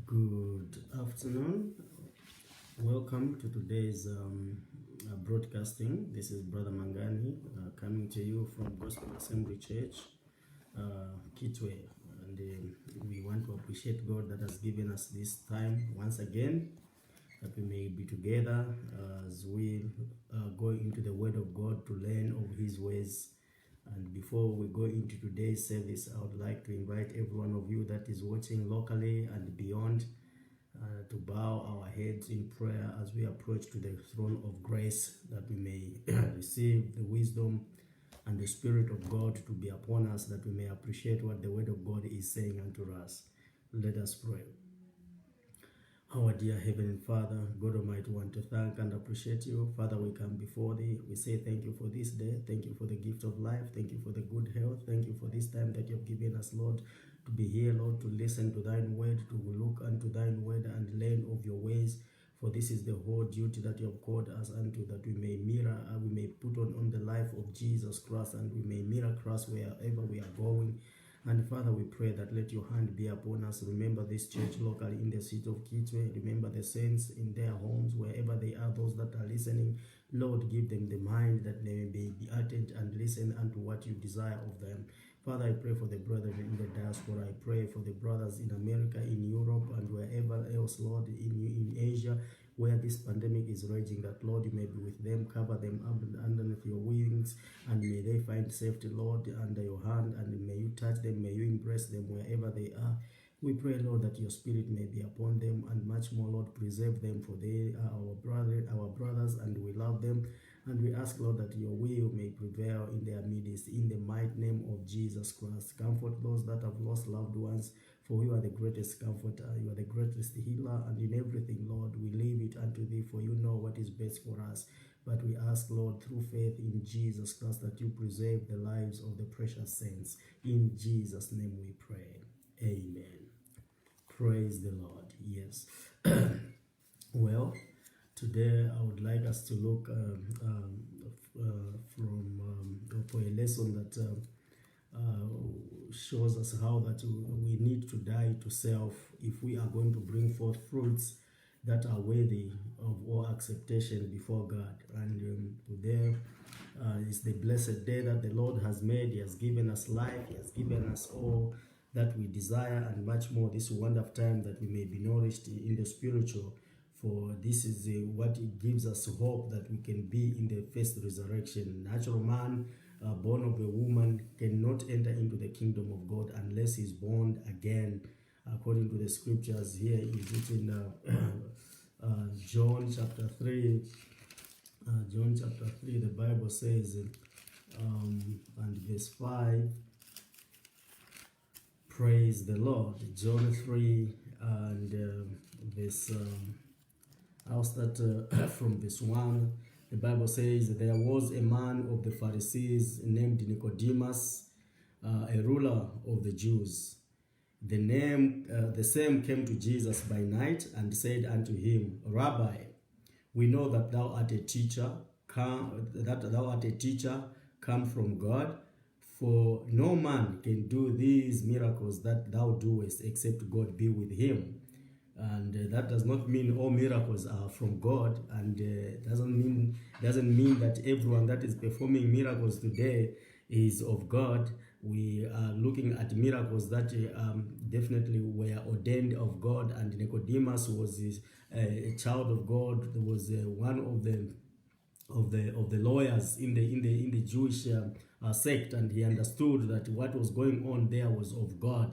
Good afternoon. Welcome to today's broadcasting. This is Brother Mangani coming to you from Gospel Assembly Church, Kitwe. And we want to appreciate God that has given us this time once again, that we may be together as we go into the Word of God to learn of His ways. And before we go into today's service, I would like to invite every one of you that is watching locally and beyond to bow our heads in prayer as we approach to the throne of grace, that we may receive the wisdom and the Spirit of God to be upon us, that we may appreciate what the Word of God is saying unto us. Let us pray. Our dear Heavenly Father, God Almighty, want to thank and appreciate you. Father, we come before thee. We say thank you for this day. Thank you for the gift of life. Thank you for the good health. Thank you for this time that you have given us, Lord, to be here, Lord, to listen to thine word, to look unto thine word and learn of your ways. For this is the whole duty that you have called us unto, that we may mirror, we may put on the life of Jesus Christ, and we may mirror Christ wherever we are going. And Father, we pray that let your hand be upon us. Remember this church locally in the city of Kitwe. Remember the saints in their homes, wherever they are, those that are listening. Lord, give them the mind that they may be attentive and listen unto what you desire of them. Father, I pray for the brothers in the diaspora. I pray for the brothers in America, in Europe, and wherever else, Lord, in Asia, where this pandemic is raging, that, Lord, you may be with them, cover them underneath your wings, and may they find safety, Lord, under your hand, and may you touch them, may you embrace them wherever they are. We pray, Lord, that your Spirit may be upon them, and much more, Lord, preserve them, for they are our brothers, and we love them. And we ask, Lord, that your will may prevail in their midst, in the mighty name of Jesus Christ. Comfort those that have lost loved ones, for you are the greatest comforter, you are the greatest healer, and in everything, Lord, we leave it unto thee, for you know what is best for us. But we ask, Lord, through faith in Jesus Christ, that you preserve the lives of the precious saints. In Jesus' name we pray. Amen. Praise the Lord. Yes. Well, today I would like us to look for a lesson that shows us how that we need to die to self if we are going to bring forth fruits that are worthy of all acceptation before God. And today is the blessed day that the Lord has made. He has given us life. He has given us all that we desire and much more. This wonderful time that we may be nourished in the spiritual. For this is what it gives us hope that we can be in the first resurrection. Natural man born of a woman cannot enter into the kingdom of God unless he's born again, according to the scriptures. Here is it in John chapter 3. John chapter 3, the Bible says, and verse 5, praise the Lord. John 3 and verse I'll start from verse 1. The Bible says, there was a man of the Pharisees named Nicodemus, a ruler of the Jews. The same came to Jesus by night and said unto him, Rabbi, we know that thou art a teacher, come from God, for no man can do these miracles that thou doest except God be with him. And that does not mean all miracles are from God, and doesn't mean that everyone that is performing miracles today is of God. We are looking at miracles that definitely were ordained of God, and Nicodemus was a child of God. There was one of the lawyers in the Jewish sect, and he understood that what was going on there was of God.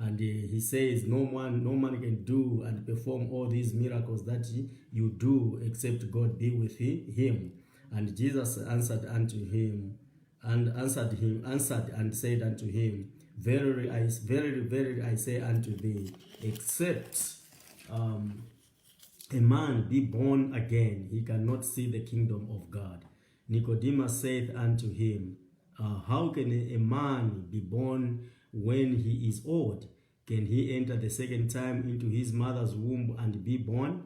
And he says, no man can do and perform all these miracles that you do except God be with him. And Jesus answered and said unto him, verily I say unto thee, except a man be born again, he cannot see the kingdom of God. Nicodemus saith unto him, how can a man be born when he is old? Can he enter the second time into his mother's womb and be born?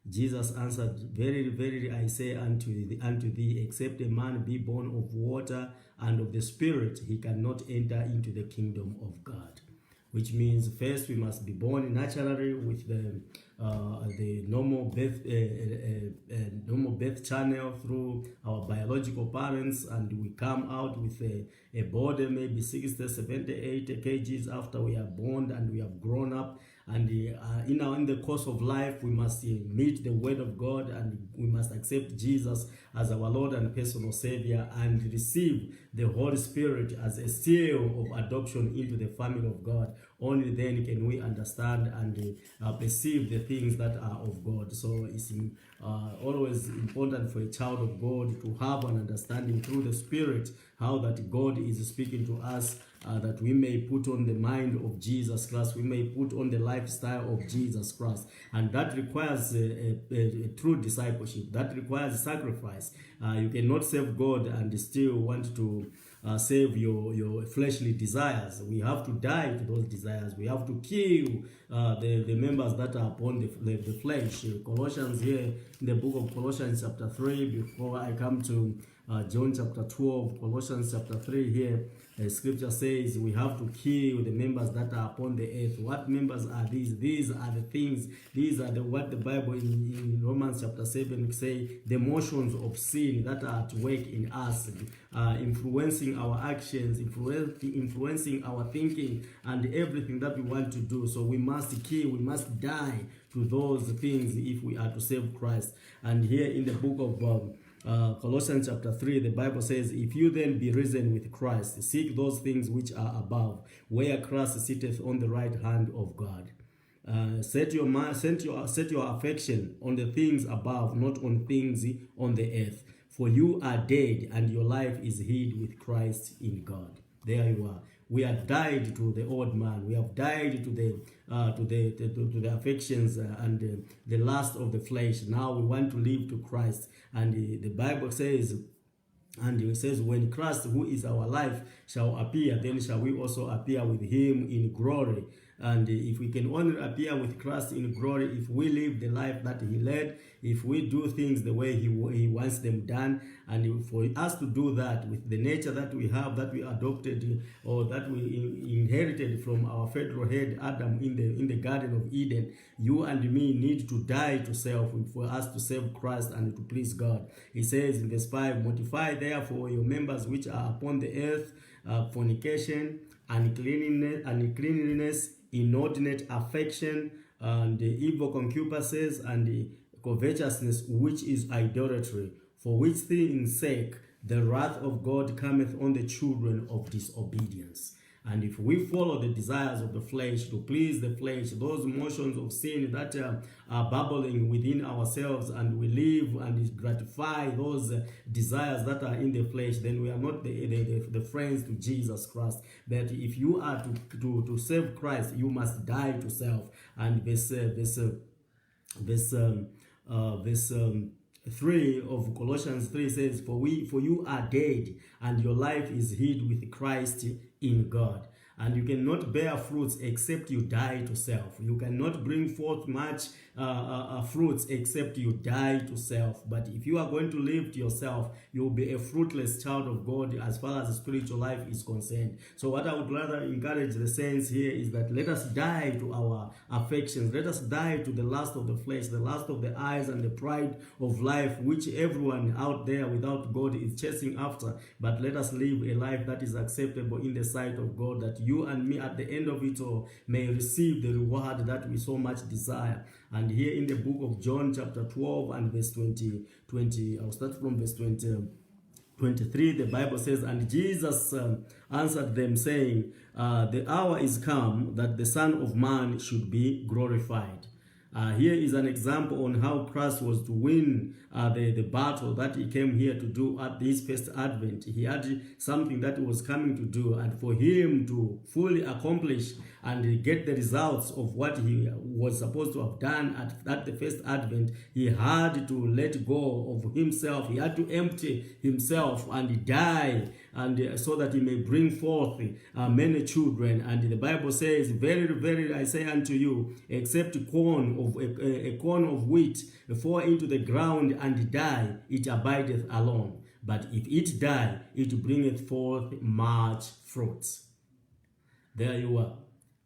Jesus answered, verily I say unto thee, except a man be born of water and of the Spirit, he cannot enter into the kingdom of God. which means first we must be born naturally with the normal birth channel through our biological parents, and we come out with a body maybe 60, 70, 80 kgs after we are born and we have grown up. And in the course of life, we must meet the Word of God, and we must accept Jesus as our Lord and personal Savior, and receive the Holy Spirit as a seal of adoption into the family of God. Only then can we understand and perceive the things that are of God. So it's always important for a child of God to have an understanding through the Spirit how that God is speaking to us, that we may put on the mind of Jesus Christ, we may put on the lifestyle of Jesus Christ. And that requires a true discipleship. That requires sacrifice. You cannot serve God and still want to save your fleshly desires. We have to die to those desires. We have to kill the members that are upon the flesh. Colossians here, in the book of Colossians chapter 3, before I come to John chapter 12, Colossians chapter 3 here, scripture says we have to kill the members that are upon the earth. What members are these? These are the things, these are what the Bible in Romans chapter 7 say, the motions of sin that are at work in us, influencing our actions, influencing our thinking and everything that we want to do. So we must kill, we must die to those things if we are to save Christ. And here in the book of Colossians chapter 3, the Bible says, if you then be risen with Christ, seek those things which are above, where Christ sitteth on the right hand of God. Set your affection on the things above, not on things on the earth. For you are dead, and your life is hid with Christ in God. There you are. We have died to the old man. We have died to the affections and the lust of the flesh. Now we want to live to Christ. And the Bible says, and it says, when Christ, who is our life, shall appear, then shall we also appear with him in glory. And if we can only appear with Christ in glory, if we live the life that he led, if we do things the way he wants them done, and for us to do that with the nature that we have, that we adopted or that we inherited from our federal head Adam in the Garden of Eden, you and me need to die to self for us to serve Christ and to please God. He says in verse 5, mortify therefore your members which are upon the earth, fornication, uncleanness, inordinate affection, and evil concupiscence, and covetousness, which is idolatry, for which things' sake the wrath of God cometh on the children of disobedience. And if we follow the desires of the flesh to please the flesh, those motions of sin that are bubbling within ourselves, and we live and gratify those desires that are in the flesh, then we are not the friends to Jesus Christ. That if you are to serve Christ, you must die to self. And verse 3 of Colossians 3 says, for you are dead, and your life is hid with Christ in God. And you cannot bear fruits except you die to self. You cannot bring forth much fruits except you die to self. But if you are going to live to yourself, you will be a fruitless child of God as far as the spiritual life is concerned. So what I would rather encourage the saints here is that let us die to our affections. Let us die to the lust of the flesh, the lust of the eyes, and the pride of life, which everyone out there without God is chasing after. But let us live a life that is acceptable in the sight of God, that you and me at the end of it all may receive the reward that we so much desire. And here in the book of John chapter 12 and verse 20, I'll start from verse 23, the Bible says, and Jesus answered them, saying, the hour is come that the Son of Man should be glorified. Here is an example on how Christ was to win the battle that he came here to do at this first advent. He had something that he was coming to do, and for him to fully accomplish and get the results of what he was supposed to have done at the first advent, he had to let go of himself. He had to empty himself and die, and so that he may bring forth many children. And the Bible says, very, very, I say unto you, except a corn of wheat fall into the ground and die, it abideth alone. But if it die, it bringeth forth much fruit. There you are.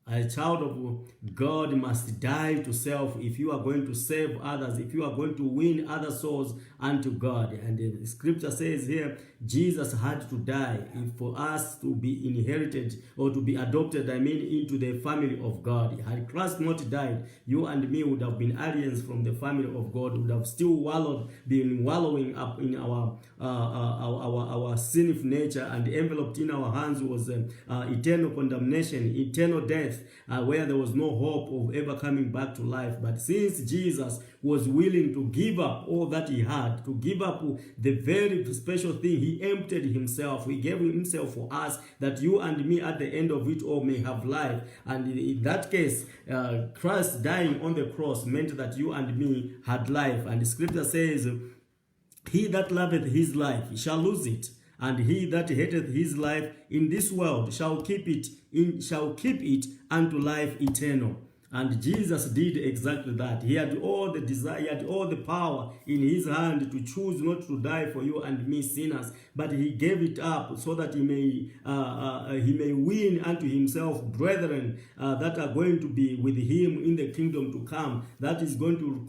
A child of God must die to self if you are going to save others, if you are going to win other souls unto God. And the scripture says here, Jesus had to die for us to be inherited or to be adopted, into the family of God. Had Christ not died, you and me would have been aliens from the family of God, would have still been wallowing up in our sinful nature, and enveloped in our hands was eternal condemnation, eternal death, where there was no hope of ever coming back to life. But since Jesus was willing to give up all that he had, to give up the very special thing, he emptied himself. He gave himself for us, that you and me at the end of it all may have life. And in that case, Christ dying on the cross meant that you and me had life. And the scripture says, he that loveth his life shall lose it, and he that hateth his life in this world shall keep it unto life eternal. And Jesus did exactly that. He had all the desire, he had all the power in his hand to choose not to die for you and me sinners, but he gave it up so that he may win unto himself brethren that are going to be with him in the kingdom to come, that is going to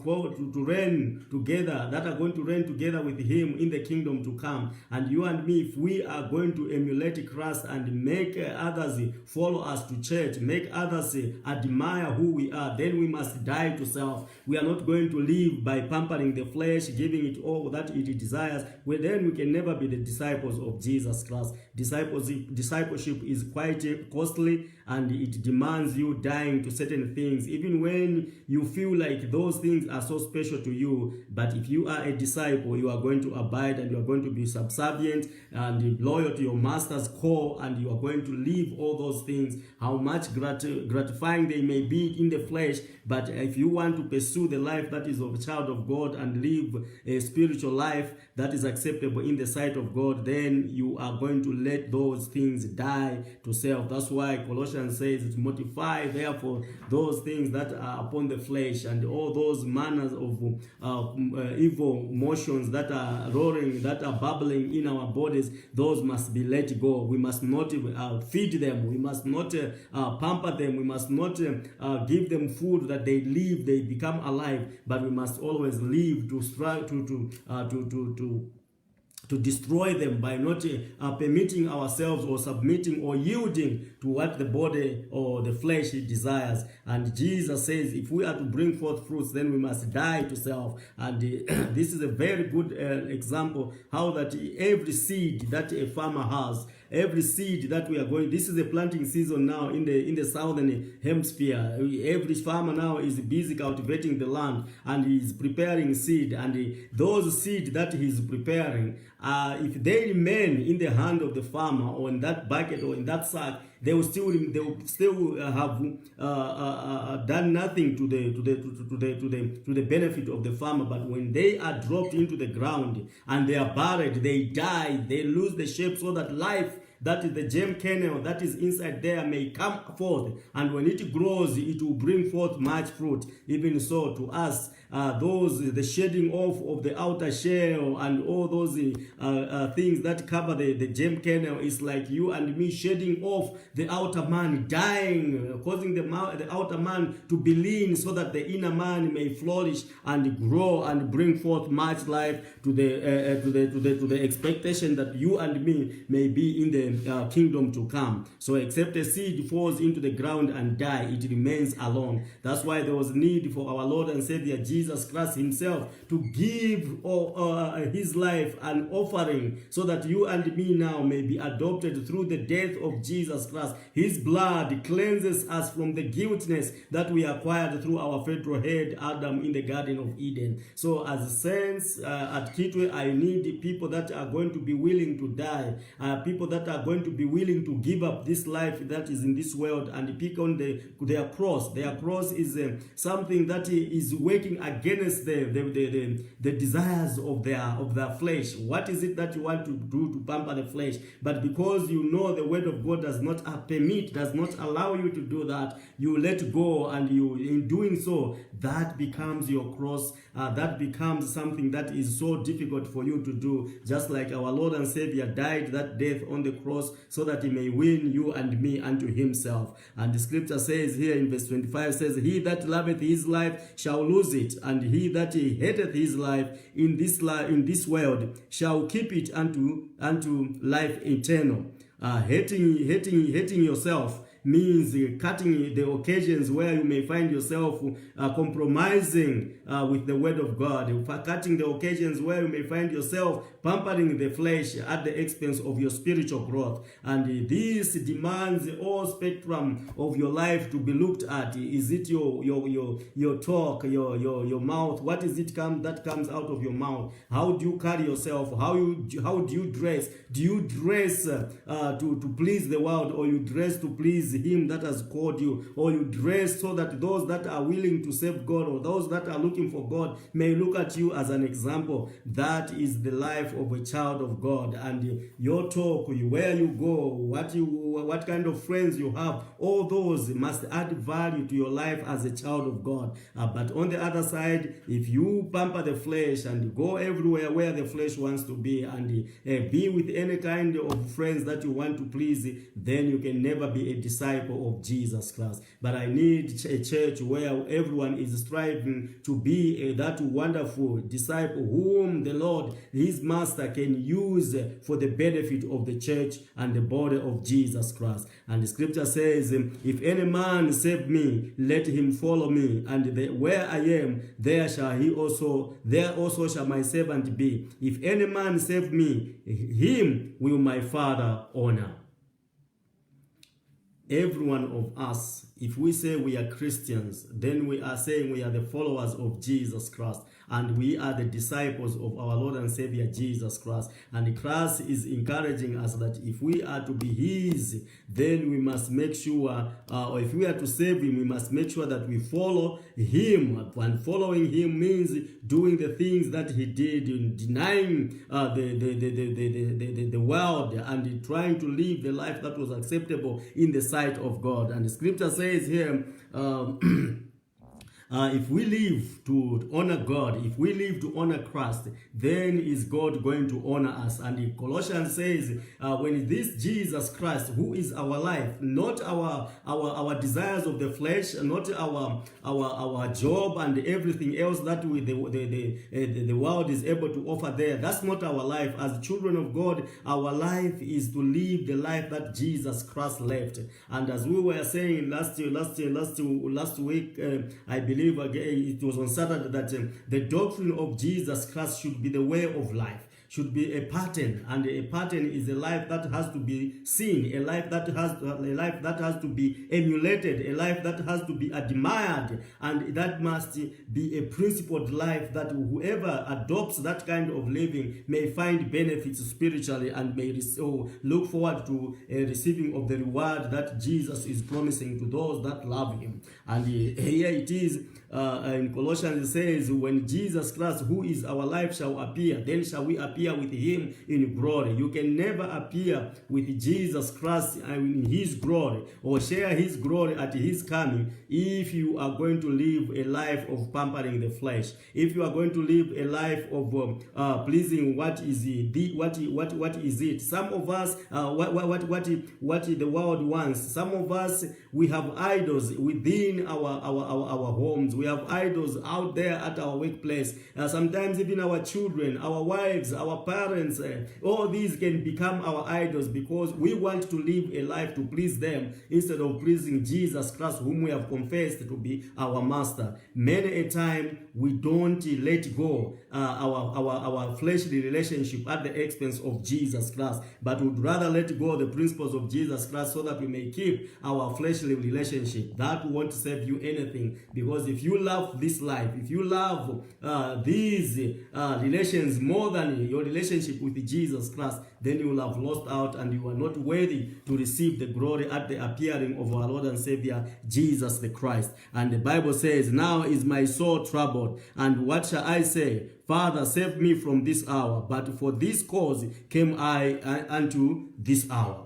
reign together, that are going to reign together with him in the kingdom to come. And you and me, if we are going to emulate Christ and make others follow us to church, make others admire who we are, then we must die to self. We are not going to live by pampering the flesh, giving it all that it desires. Well, then we can never be the disciples of Jesus Christ. Discipleship is quite costly, and it demands you dying to certain things, even when you feel like those things are so special to you. But if you are a disciple, you are going to abide, and you are going to be subservient and loyal to your master's call, and you are going to leave all those things, how much gratifying they may be in the flesh. But if you want to pursue the life that is of a child of God and live a spiritual life that is acceptable in the sight of God, then you are going to let those things die to self. That's why Colossians says, mortify therefore those things that are upon the flesh, and all those manners of evil motions that are roaring, that are bubbling in our bodies, those must be let go. We must not feed them, we must not pamper them, we must not give them food that they live, they become alive, but we must always live to strive to destroy them by not permitting ourselves or submitting or yielding to what the body or the flesh desires. And Jesus says, if we are to bring forth fruits, then we must die to self. And this is a very good example how that every seed that a farmer has, every seed that we are going, this is a planting season now in the southern hemisphere. Every farmer now is busy cultivating the land, and he is preparing seed, and those seed that he is preparing, if they remain in the hand of the farmer, or in that bucket or in that sack, they will still have done nothing to the benefit of the farmer. But when they are dropped into the ground and they are buried, they die, they lose the shape, so that life, that is the germ kernel that is inside there, may come forth, and when it grows, it will bring forth much fruit. Even so, to us, the shedding off of the outer shell and all those things that cover the germ kernel is like you and me shedding off the outer man, dying, causing the outer man to be lean, so that the inner man may flourish and grow and bring forth much life to the expectation that you and me may be in the kingdom to come. So except a seed falls into the ground and die, it remains alone. That's why there was need for our Lord and Savior Jesus Christ himself to give his life an offering, so that you and me now may be adopted through the death of Jesus Christ. His blood cleanses us from the guiltiness that we acquired through our federal head Adam in the Garden of Eden. So as saints at Kitwe, I need people that are going to be willing to die, people that are going to be willing to give up this life that is in this world and pick on their cross. Their cross is something that is working against the desires of their flesh. What is it that you want to do to pamper the flesh? But because you know the word of God does not permit, does not allow you to do that, you let go, and you, in doing so, that becomes your cross. That becomes something that is so difficult for you to do. Just like our Lord and Savior died that death on the cross cross so that he may win you and me unto himself. And the scripture says here in verse 25, says, he that loveth his life shall lose it, and he that hateth his life in this world shall keep it unto life eternal. Hating yourself means cutting the occasions where you may find yourself compromising with the word of God, cutting the occasions where you may find yourself pampering the flesh at the expense of your spiritual growth. And this demands all spectrum of your life to be looked at. Is it your talk, your mouth? What is it that comes out of your mouth? How do you carry yourself? How do you dress? Do you dress to please the world, or you dress to please him that has called you, or you dress so that those that are willing to serve God, or those that are looking for God, may look at you as an example? That is the life of a child of God. And your talk, where you go, what kind of friends you have, all those must add value to your life as a child of God. But on the other side, if you pamper the flesh and go everywhere where the flesh wants to be, and be with any kind of friends that you want to please, then you can never be a disciple of Jesus Christ. But I need a church where everyone is striving to be that wonderful disciple whom the Lord, his master, can use for the benefit of the church and the body of Jesus Christ. And the scripture says, if any man save me, let him follow me, and where I am, there also shall my servant be. If any man save me, him will my Father honor. Every one of us, if we say we are Christians, then we are saying we are the followers of Jesus Christ, and we are the disciples of our Lord and Savior Jesus Christ. And Christ is encouraging us that if we are to be his, then we must make sure, or if we are to save him, we must make sure that we follow him. And following him means doing the things that he did, in denying the world and trying to live the life that was acceptable in the sight of God. And the scripture says here, if we live to honor God, if we live to honor Christ, then is God going to honor us. And Colossians says, when this Jesus Christ, who is our life, not our desires of the flesh, not our job and everything else that the world is able to offer there, that's not our life. As children of God, our life is to live the life that Jesus Christ left. And as we were saying last week, I believe it was on Saturday, that the doctrine of Jesus Christ should be the way of life, should be a pattern, and a pattern is a life that has to be seen, a life that has to be emulated, a life that has to be admired, and that must be a principled life that whoever adopts that kind of living may find benefits spiritually and may look forward to a receiving of the reward that Jesus is promising to those that love him. And here it is. In Colossians it says, when Jesus Christ, who is our life, shall appear, then shall we appear with him in glory. You can never appear with Jesus Christ in his glory or share his glory at his coming if you are going to live a life of pampering the flesh, if you are going to live a life of pleasing what is it. Some of us, what the world wants. Some of us, we have idols within our homes. We have idols out there at our workplace. Sometimes even our children, our wives, our parents, all these can become our idols because we want to live a life to please them instead of pleasing Jesus Christ, whom we have confessed to be our master. Many a time we don't let go our fleshly relationship at the expense of Jesus Christ, but would rather let go the principles of Jesus Christ so that we may keep our fleshly relationship. That won't save you anything, because if you love this life, if you love these relations more than your relationship with Jesus Christ, then you will have lost out and you are not worthy to receive the glory at the appearing of our Lord and Savior Jesus the Christ. And the Bible says, now is my soul troubled, and what shall I say? Father, save me from this hour. But for this cause came I unto this hour.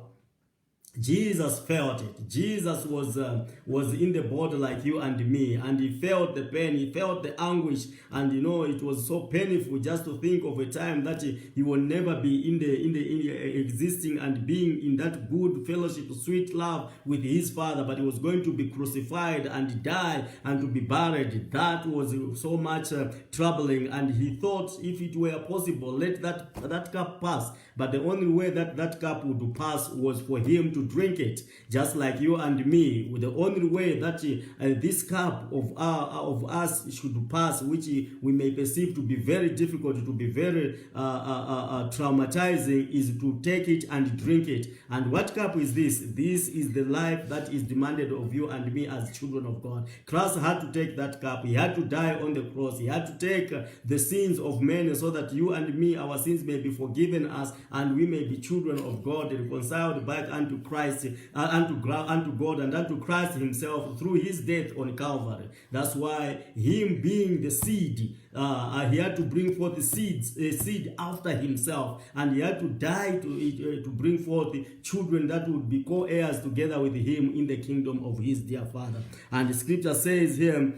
Jesus felt it. Jesus was in the boat like you and me, and he felt the pain, he felt the anguish, and it was so painful just to think of a time that he will never be in the existing and being in that good fellowship, sweet love with his Father, but he was going to be crucified and die and to be buried. That was so much troubling, and he thought if it were possible, let that cup pass. But the only way that cup would pass was for him to drink it, just like you and me. The only way that this cup of us should pass, which we may perceive to be very difficult, to be very traumatizing, is to take it and drink it. And what cup is this? This is the life that is demanded of you and me as children of God. Christ had to take that cup. He had to die on the cross. He had to take the sins of men so that you and me, our sins may be forgiven us, and we may be children of God, reconciled back unto Christ, unto God, and unto Christ himself through his death on Calvary. That's why him being the seed, he had to bring forth a seed after himself, and he had to die to bring forth children that would be co-heirs together with him in the kingdom of his dear Father. And the scripture says here,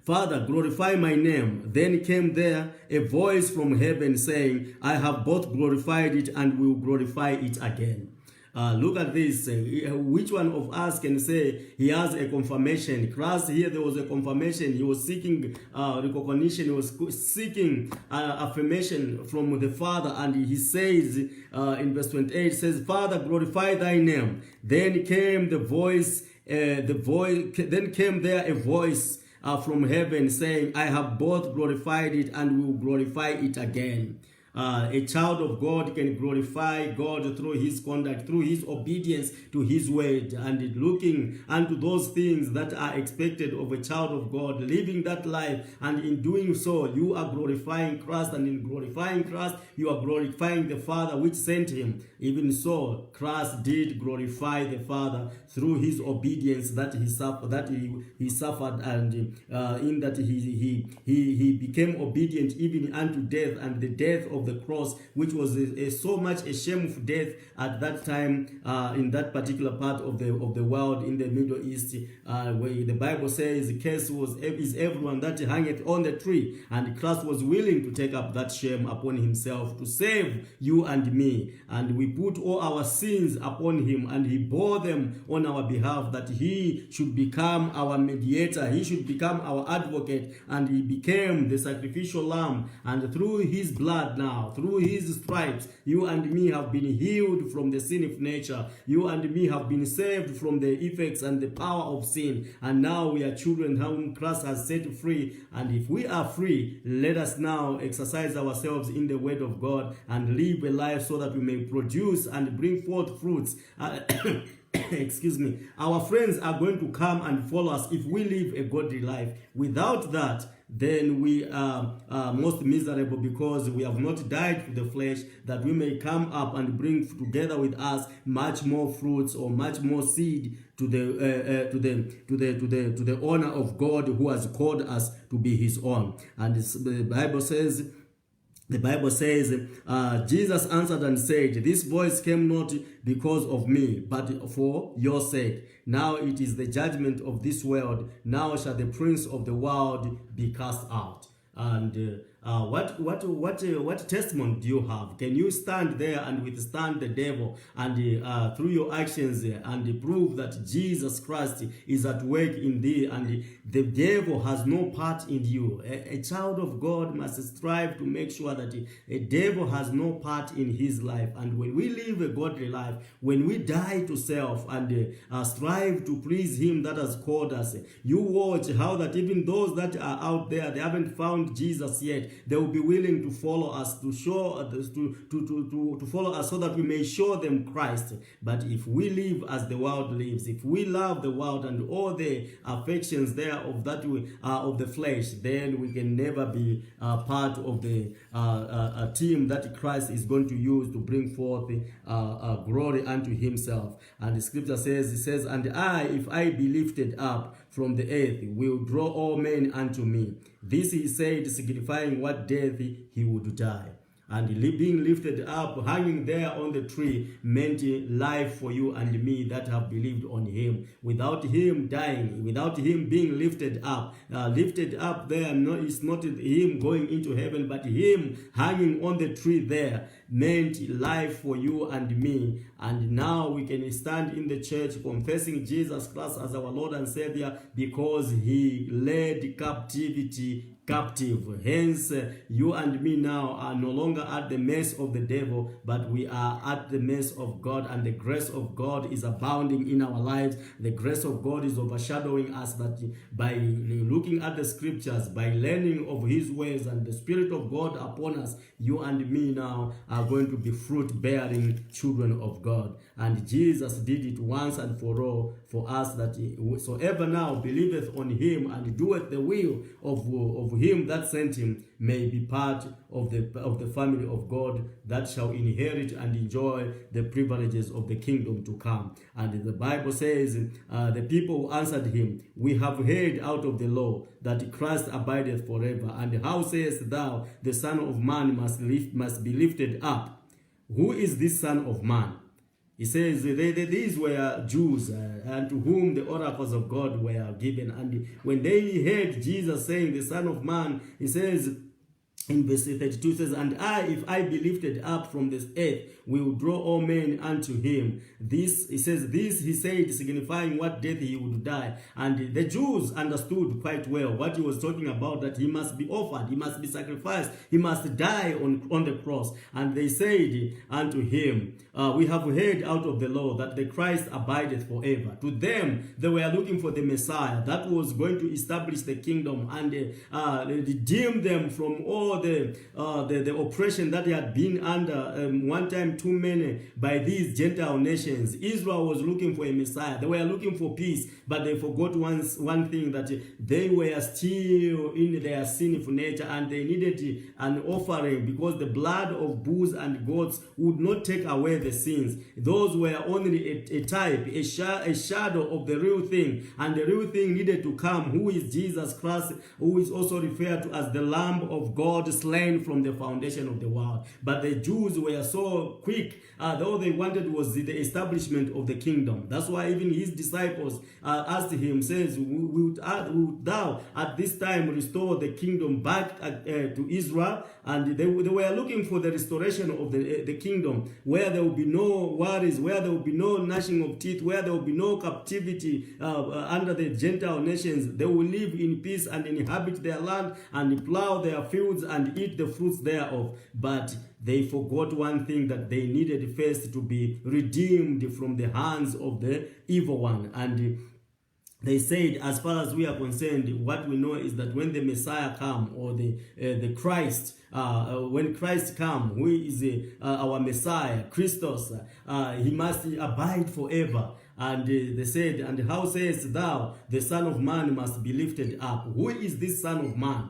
Father, glorify my name. Then came there a voice from heaven saying, I have both glorified it and will glorify it again. Look at this. Which one of us can say he has a confirmation? Christ here, there was a confirmation. He was seeking recognition. He was seeking affirmation from the Father. And he says in verse 28, says, Father, glorify thy name. Then came then came there a voice from heaven saying, I have both glorified it and will glorify it again. A child of God can glorify God through his conduct, through his obedience to his word, and looking unto those things that are expected of a child of God, living that life, and in doing so, you are glorifying Christ, and in glorifying Christ, you are glorifying the Father which sent him. Even so, Christ did glorify the Father through his obedience that he suffered, and in that he became obedient even unto death, and the death of the cross, which was so much a shameful death at that time in that particular part of the world in the Middle East, where the Bible says the case is everyone that hangeth on the tree, and Christ was willing to take up that shame upon himself to save you and me, and we put all our sins upon him, and he bore them on our behalf, that he should become our mediator, he should become our advocate, and he became the sacrificial lamb, and through his blood now, through his stripes, you and me have been healed from the sin of nature. You and me have been saved from the effects and the power of sin. And now we are children whom Christ has set free. And if we are free, let us now exercise ourselves in the word of God and live a life so that we may produce and bring forth fruits. Excuse me. Our friends are going to come and follow us if we live a godly life. Without that, then we are most miserable, because we have not died to the flesh, that we may come up and bring together with us much more fruits or much more seed to the honor of God, who has called us to be his own. And the Bible says, Jesus answered and said, this voice came not because of me, but for your sake. Now it is the judgment of this world. Now shall the prince of the world be cast out. And what testimony do you have? Can you stand there and withstand the devil, and through your actions and prove that Jesus Christ is at work in thee, and the devil has no part in you? A child of God must strive to make sure that a devil has no part in his life. And when we live a godly life, when we die to self and strive to please him that has called us, you watch how that even those that are out there, they haven't found Jesus yet, they will be willing to follow us, to follow us, so that we may show them Christ. But if we live as the world lives, if we love the world and all the affections there of that of the flesh, then we can never be part of the team that Christ is going to use to bring forth glory unto himself. And the scripture says, it says, and I, if I be lifted up from the earth, will draw all men unto me. This he said, signifying what death he would die. And being lifted up, hanging there on the tree, meant life for you and me that have believed on him. Without him dying, without him being lifted up there, it's not him going into heaven, but him hanging on the tree there meant life for you and me. And now we can stand in the church confessing Jesus Christ as our Lord and Savior, because he led captivity captive. Hence, you and me now are no longer at the mercy of the devil, but we are at the mercy of God, and the grace of God is abounding in our lives. The grace of God is overshadowing us, that by looking at the scriptures, by learning of his ways, and the Spirit of God upon us, you and me now are going to be fruit-bearing children of God. And Jesus did it once and for all for us, that whosoever now believeth on him and doeth the will of him that sent him may be part of the family of God, that shall inherit and enjoy the privileges of the kingdom to come. And the Bible says, the people who answered him, we have heard out of the law that Christ abideth forever. And how sayest thou, the Son of Man must be lifted up? Who is this Son of Man? He says these were Jews and to whom the oracles of God were given. And when they heard Jesus saying the Son of Man, he says in verse 32, says, and I, if I be lifted up from this earth, will draw all men unto him. This, he says, this he said, signifying what death he would die. And the Jews understood quite well what he was talking about, that he must be offered, he must be sacrificed, he must die on the cross. And they said unto him, we have heard out of the law that the Christ abideth forever. To them, they were looking for the Messiah that was going to establish the kingdom and redeem them from all the oppression that they had been under one time too many by these Gentile nations. Israel was looking for a Messiah. They were looking for peace, but they forgot one thing, that they were still in their sinful nature, and they needed an offering, because the blood of bulls and goats would not take away the sins. Those were only a type, a shadow of the real thing, and the real thing needed to come, who is Jesus Christ, who is also referred to as the Lamb of God, slain from the foundation of the world. But the Jews were so quick, all they wanted was the establishment of the kingdom. That's why even his disciples asked him, says, wilt thou at this time restore the kingdom back to Israel? And they were looking for the restoration of the kingdom, where there will be no worries, where there will be no gnashing of teeth, where there will be no captivity under the Gentile nations. They will live in peace and inhabit their land and plow their fields and eat the fruits thereof. But they forgot one thing, that they needed first to be redeemed from the hands of the evil one. And they said, as far as we are concerned, what we know is that when the Messiah come, or the Christ, when Christ come, who is our Messiah, Christos, he must abide forever. And they said, and how sayest thou, the Son of Man must be lifted up? Who is this Son of Man?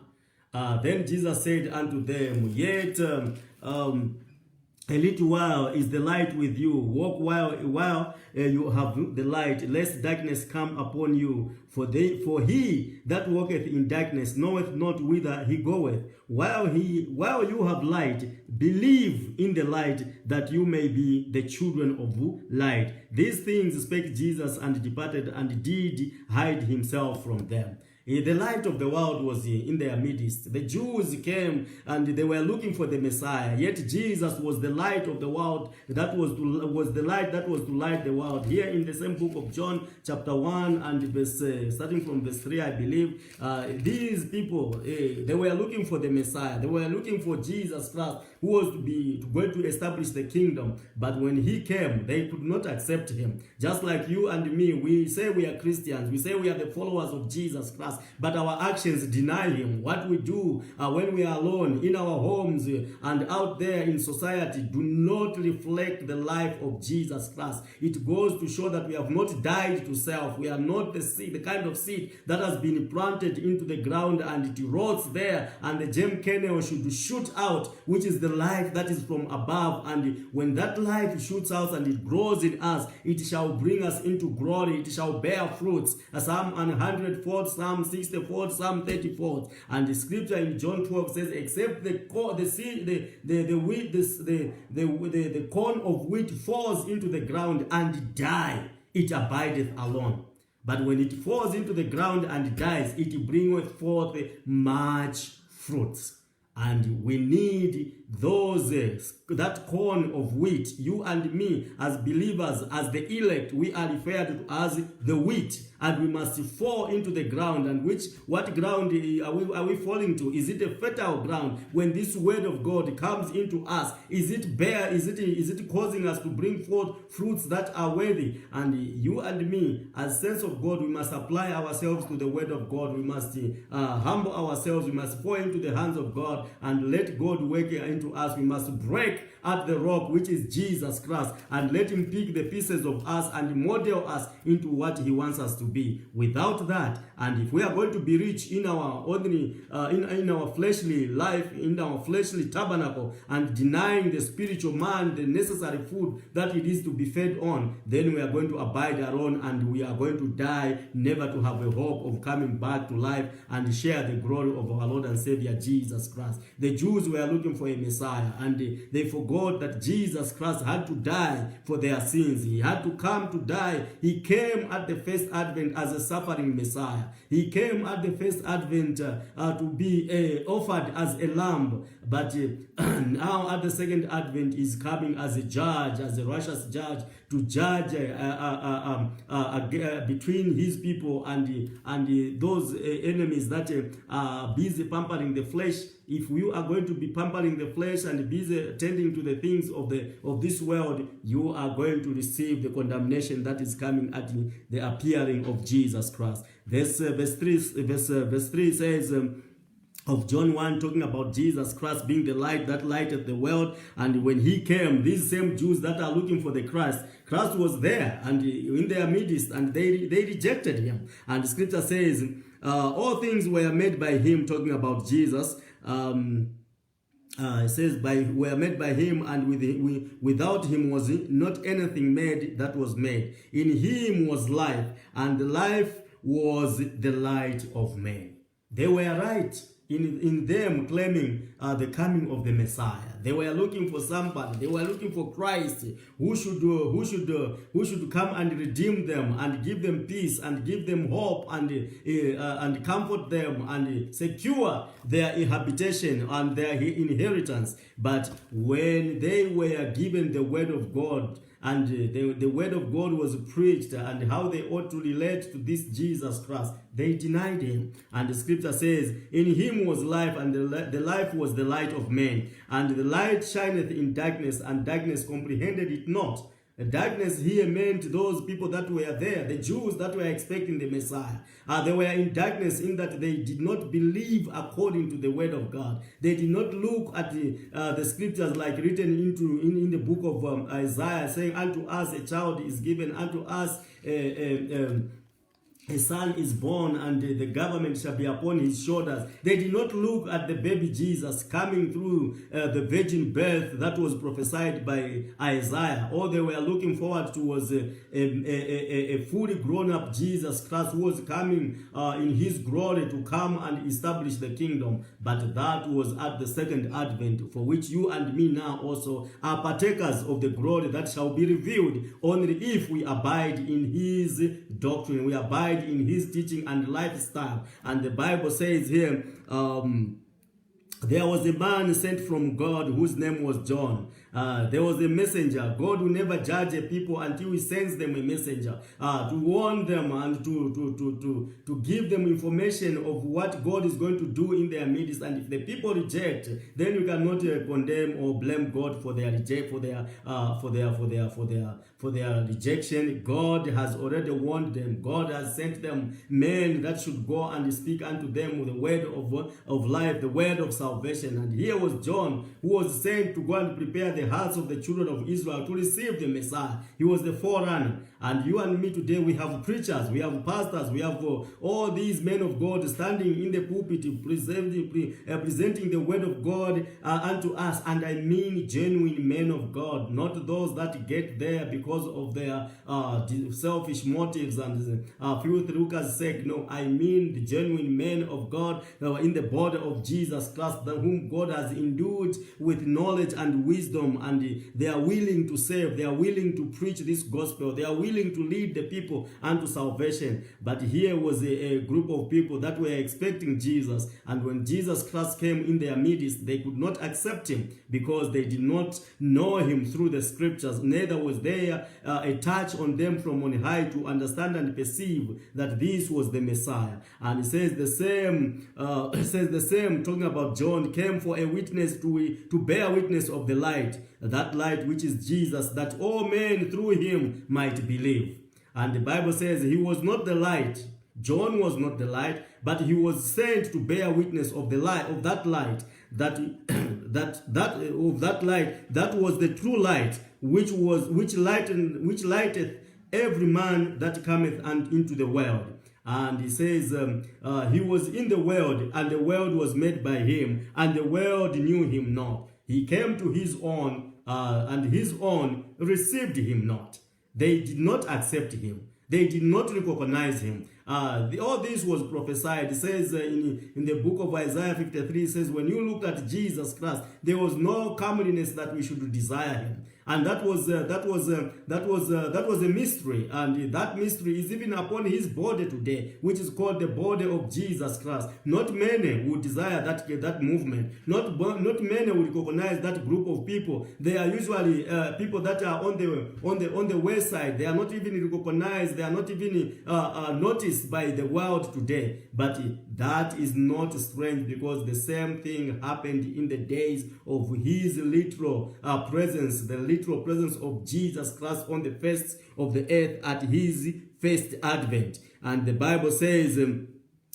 Then Jesus said unto them, yet a little while is the light with you. Walk while you have the light, lest darkness come upon you. For he that walketh in darkness knoweth not whither he goeth. While you have light, believe in the light, that you may be the children of light. These things spake Jesus, and departed, and did hide himself from them. The light of the world was in their midst. The Jews came and they were looking for the Messiah. Yet Jesus was the light of the world. That was the light that was to light the world. Here in the same book of John, chapter 1 and verse, starting from verse 3, I believe, these people, they were looking for the Messiah. They were looking for Jesus Christ, who was going to establish the kingdom. But when he came, they could not accept him. Just like you and me, we say we are Christians. We say we are the followers of Jesus Christ. But our actions deny him. What we do when we are alone in our homes and out there in society do not reflect the life of Jesus Christ. It goes to show that we have not died to self. We are not the seed, the kind of seed that has been planted into the ground and it rots there, and the germ kernel should shoot out, which is the life that is from above. And when that life shoots out and it grows in us, it shall bring us into glory. It shall bear fruits. Psalm 100, Psalm 60-fold, some 30-fold. And the scripture in John 12 says, except the corn of wheat falls into the ground and die, it abideth alone. But when it falls into the ground and dies, it bringeth forth much fruits. And we need those, that corn of wheat. You and me, as believers, as the elect, we are referred to as the wheat. And we must fall into the ground. And what ground are we falling to? Is it a fertile ground? When this word of God comes into us, is it bare? Is it causing us to bring forth fruits that are worthy? And you and me, as saints of God, we must apply ourselves to the word of God. We must humble ourselves. We must fall into the hands of God and let God work into us. We must break at the rock, which is Jesus Christ, and let him pick the pieces of us and model us into what he wants us to be. Without that, and if we are going to be rich in our ordinary, in our fleshly life, in our fleshly tabernacle, and denying the spiritual man the necessary food that it is to be fed on, then we are going to abide alone, and we are going to die, never to have a hope of coming back to life and share the glory of our Lord and Savior Jesus Christ. The Jews were looking for a Messiah, and they forgot that Jesus Christ had to die for their sins. He had to come to die. He came at the first advent as a suffering Messiah. He came at the first advent to be offered as a lamb. But now at the second advent, he's coming as a judge, as a righteous judge, to judge between his people and those enemies that are busy pampering the flesh. If you are going to be pampering the flesh and busy tending to the things of this world, you are going to receive the condemnation that is coming at the appearing of Jesus Christ. Verse 3 says, of John 1, talking about Jesus Christ being the light that lighteth the world. And when he came, these same Jews that are looking for the Christ was there and in their midst, and they rejected him. And the scripture says, all things were made by him, talking about Jesus. It says, were made by him, and without him was not anything made that was made. In him was life, and the life was the light of men. They were right in them claiming the coming of the Messiah. They were looking for somebody. They were looking for Christ who should come and redeem them and give them peace and give them hope and comfort them and secure their habitation and their inheritance. But when they were given the word of God, and the word of God was preached, and how they ought to relate to this Jesus Christ, they denied him. And the scripture says, in him was life, and the life was the light of men. And the light shineth in darkness, and darkness comprehended it not. The darkness here meant those people that were there, the Jews that were expecting the Messiah. They were in darkness in that they did not believe according to the word of God. They did not look at the scriptures like written in the book of Isaiah, saying, unto us a child is given, unto us a son is born, and the government shall be upon his shoulders. They did not look at the baby Jesus coming through the virgin birth that was prophesied by Isaiah. All they were looking forward to was a fully grown-up Jesus Christ who was coming in his glory to come and establish the kingdom. But that was at the second advent, for which you and me now also are partakers of the glory that shall be revealed only if we abide in his doctrine, we abide in his teaching and lifestyle. And the Bible says here, there was a man sent from God whose name was John. There was a messenger. God will never judge a people until he sends them a messenger to warn them and to give them information of what God is going to do in their midst. And if the people reject, then you cannot condemn or blame God for their rejection. God has already warned them. God has sent them men that should go and speak unto them with the word of life, the word of salvation. And here was John, who was sent to go and prepare the hearts of the children of Israel to receive the Messiah. He was the forerunner. And you and me today, we have preachers, we have pastors, we have all these men of God standing in the pulpit presenting the word of God unto us. And I mean genuine men of God, not those that get there because of their selfish motives and filthy lucre's sake. No, I mean the genuine men of God in the body of Jesus Christ, whom God has endued with knowledge and wisdom, and they are willing to save, they are willing to preach this gospel, they are willing to lead the people unto salvation. But here was a group of people that were expecting Jesus, and when Jesus Christ came in their midst, they could not accept him because they did not know him through the scriptures. Neither was there a touch on them from on high to understand and perceive that this was the Messiah. And it says the same, talking about John, came for a witness to bear witness of the light, that light which is Jesus, that all men through him might believe. And the Bible says he was not the light. John was not the light, but he was sent to bear witness of the light, of that light, that was the true light, which lighteth every man that cometh into the world. And he says, he was in the world, and the world was made by him, and the world knew him not. He came to his own, and his own received him not. They did not accept him. They did not recognize him. All this was prophesied. It says in the book of Isaiah 53, it says, when you looked at Jesus Christ, there was no comeliness that we should desire him. And that was a mystery, and that mystery is even upon his body today, which is called the body of Jesus Christ. Not many would desire that movement. Not many would recognize that group of people. They are usually people that are on the west side. They are not even recognized. They are not even noticed by the world today. But that is not strange, because the same thing happened in the days of his literal presence, the literal presence of Jesus Christ on the face of the earth at his first advent. And the Bible says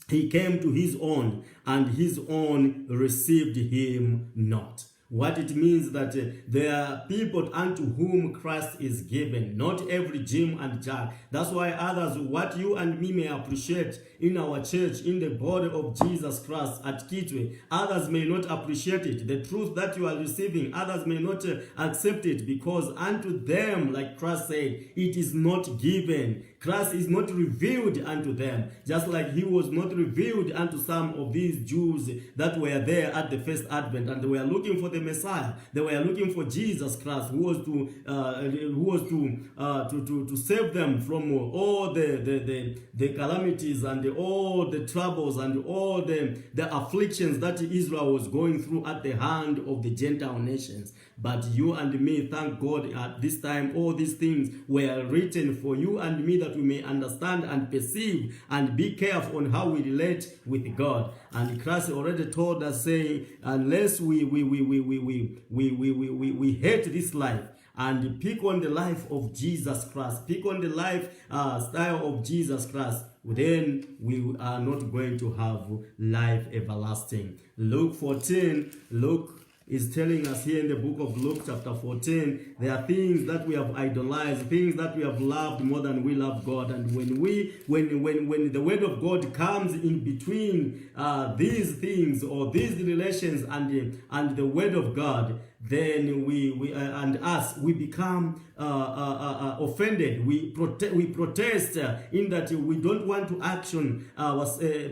he came to his own, and his own received him not. What it means that there are people unto whom Christ is given, not every Jim and Jack. That's why others, what you and me may appreciate in our church, in the body of Jesus Christ at Kitwe, others may not appreciate it. The truth that you are receiving, others may not accept it, because unto them, like Christ said, it is not given. Christ is not revealed unto them, just like he was not revealed unto some of these Jews that were there at the first advent, and they were looking for the Messiah. They were looking for Jesus Christ, who was to save them from all the calamities and all the troubles and all the afflictions that Israel was going through at the hand of the Gentile nations. But you and me, thank God, at this time, all these things were written for you and me, that we may understand and perceive and be careful on how we relate with God. And Christ already told us, saying, unless we hate this life and pick on the life of Jesus Christ, pick on the life style of Jesus Christ, then we are not going to have life everlasting. Luke 14, Luke is telling us here in the book of Luke chapter 14, there are things that we have idolized, things that we have loved more than we love God. And when the word of God comes in between these things or these relations and the word of God, then we become offended. We protest in that we don't want to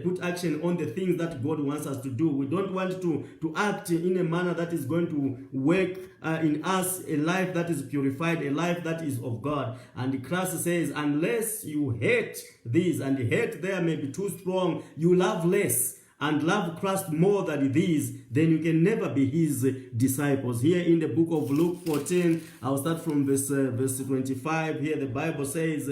put action on the things that God wants us to do. We don't want to act in a manner that is going to work in us a life that is purified, a life that is of God. And Christ says, unless you hate this, and hate there may be too strong, you love less and love Christ more than these, then you can never be his disciples. Here in the book of Luke 14, I'll start from verse 25. Here the Bible says,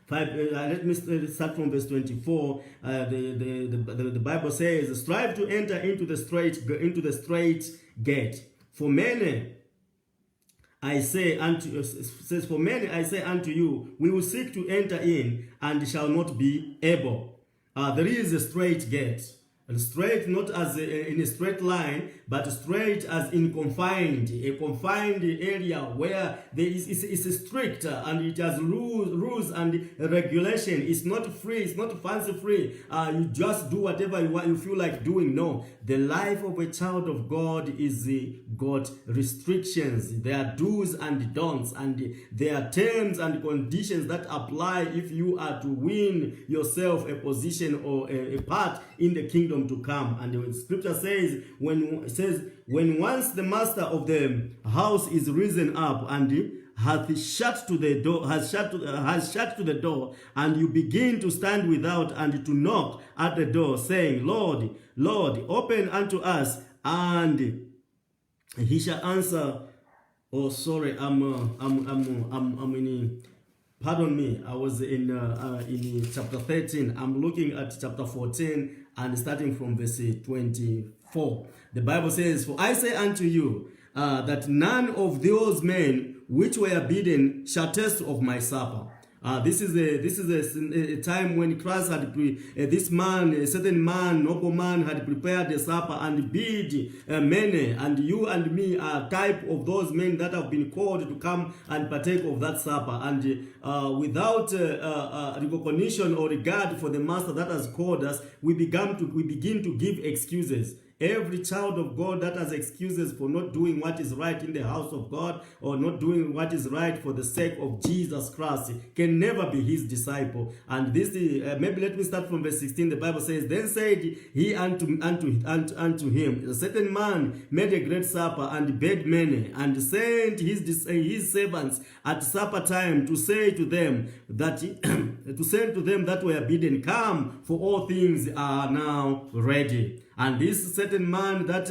let me start from verse 24. The Bible says, strive to enter into the straight gate. For many I say unto you, we will seek to enter in and shall not be able. There is a straight gate. And straight not as in a straight line, but straight as in confined, a confined area where there is strict and it has rules and regulation. It's not free, it's not fancy free. You just do whatever you feel like doing. No, the life of a child of God is got restrictions. There are do's and don'ts, and there are terms and conditions that apply if you are to win yourself a position or a part in the kingdom to come. And the scripture says, when once the master of the house is risen up and hath shut to the door, and you begin to stand without and to knock at the door, saying, Lord, Lord, open unto us, and he shall answer, oh sorry, pardon me, I was in chapter 13. I'm looking at chapter 14 and starting from verse 24. The Bible says, for I say unto you, that none of those men which were bidden shall taste of my supper. This is a time when Christ had a certain man, noble man, had prepared the supper and bid many, and you and me are type of those men that have been called to come and partake of that supper. And without recognition or regard for the master that has called us, we begin to give excuses. Every child of God that has excuses for not doing what is right in the house of God or not doing what is right for the sake of Jesus Christ can never be his disciple. And this, maybe let me start from verse 16. The Bible says, then said he unto him, a certain man made a great supper and bade many, and sent his servants at supper time to say to them that that were bidden, come, for all things are now ready. And this certain man that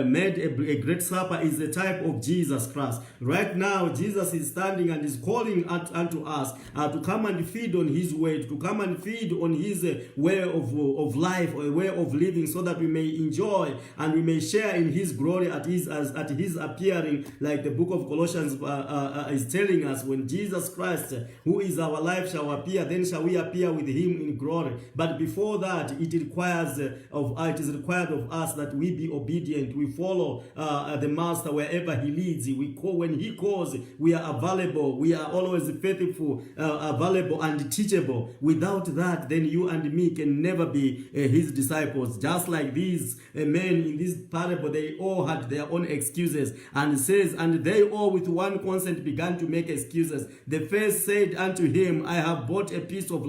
made a great supper is the type of Jesus Christ. Right now, Jesus is standing and is calling unto us to come and feed on his word, to come and feed on his way of life, or a way of living, so that we may enjoy and we may share in his glory at his appearing, like the book of Colossians is telling us, when Jesus Christ, who is our life, shall appear, then shall we appear with him in glory. But before that, it is required of us that we be obedient. We follow the master wherever he leads. When he calls, we are available. We are always faithful, available, and teachable. Without that, then you and me can never be his disciples. Just like these men in this parable, they all had their own excuses. And it says, and they all with one consent began to make excuses. The first said unto him, I have bought a piece of